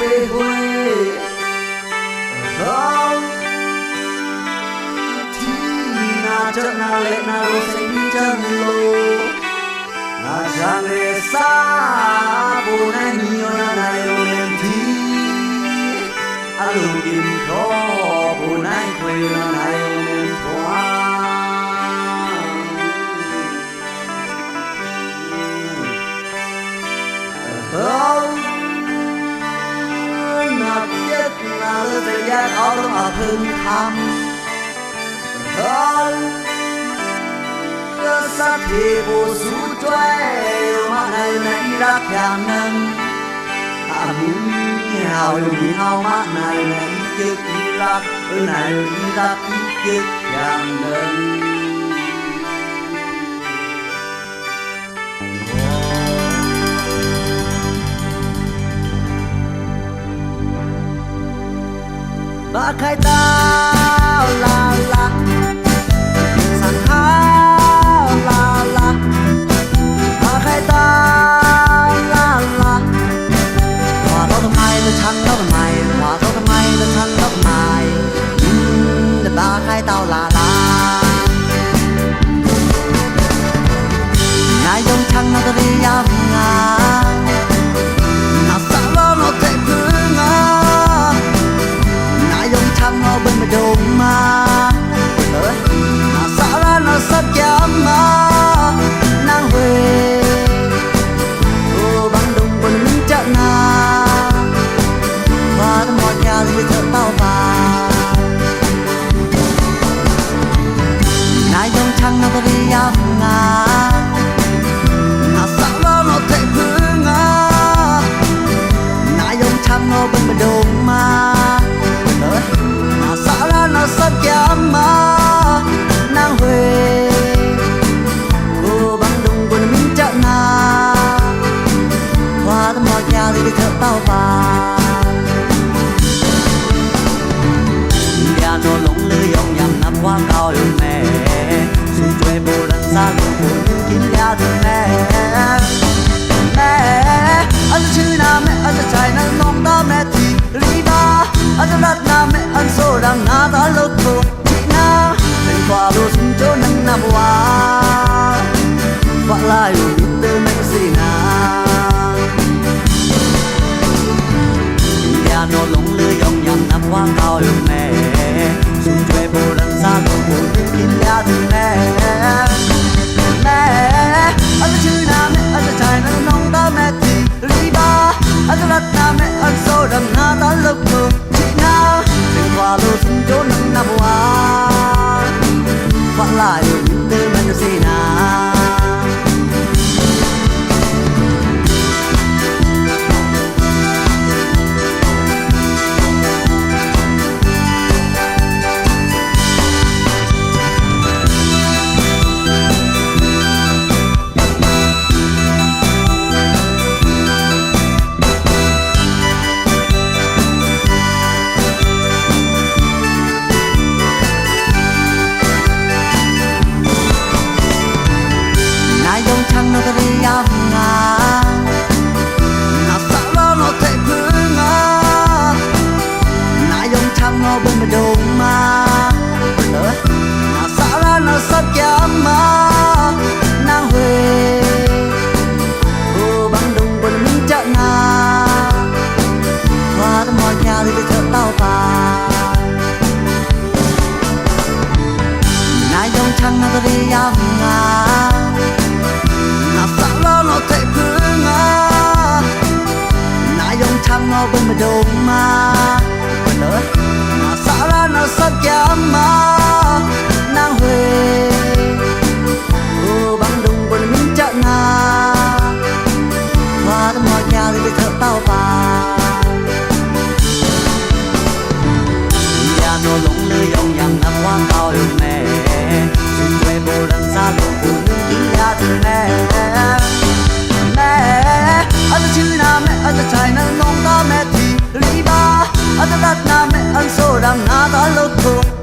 quê quê không thì na chợ na lệ na lô xanh chân lô na chẳng lệ xa bồ na nhiều na này ô lên thi alo kim khó bồ na quê na này ô lên thoa không na biết na lơ thời gian áo đó mà thương thăm không cơ sát thì bồ sú choe mà này này đã kèm nâng muốn hào đi hào mà này này chưa đi lạc này đi lạc chưa kèm nâng ba khai tao la la sang khao la la ba khai tao la la hòa taoทำไมจะชังtaoทำไมhòa taoทำไมจะชังtaoทำไมแต่ba khai tao la laนายยงชังนาตรียามงาbên mà đồn mà nó sao ra nó sắp chấm mà nàng về ô băng đồng bên lính trận na và nó mỏi nhà thì thở tao vào nai dòng trăng nó đi áp ngà nó sao ra nó thể phương à nai dòng trăng nó bên mà đồn mà nó sắp chấm mà nàng về cô băng đồng của mình trận na qua tấm mỏi nhà thì thở tao vào nhà nó lủng lư dòng nhằm năm qua cao đường mẹ xuân chuối bồ đằng xa đường buồn kín nhà thương mẹ mẹ anh chưa na mẹ anh trai nó nông đó mẹ thì lý ba anh rất na mẹ anh số đang na ta lộc cô chị na mình qua đôi xin chỗ nắng năm qua vợ lại biết từ mình gì na nhà nó lủng lư dòng nhằm năm qua cao đường mẹ xuân chuối bồ đằng xa đường buồn kín nhà thương mẹ mẹ anh chưa na mẹ anh trai nó nông đó mẹ thì lý ba anh rất na mẹ anh số đang na ta lộc cô qua lô xin chỗ nắng năm qua vợ lại biết từ mình gì na nó ta đi áp ngà nó sao lo nó thể phương à nãy dòng trăng nó bên mà đồn mà nó sao lo nó sắp chấm mà nàng về cô băng đồng bên mình trận na qua tấm mỏi nhà thì thở tao vào nãy dòng trăng nó ta đi áp ngà nó thể phương à nãy dòng trăng nó bên mà đồn mà nó sao ra nó sắp chấm mà nàng về cô băng đồng bên mình trận na qua tấm mỏi nhà thì thở tao vào nhà nó lủng lư dòng nhằm năm qua cao đường mẹ xuân quê bồ đằng xa đường buồn kín nhà thương mẹ anh chưa na mẹ anh trai nó nông đó mẹ thì lý ba anh rất na mẹ anh số đang na ta lộc cô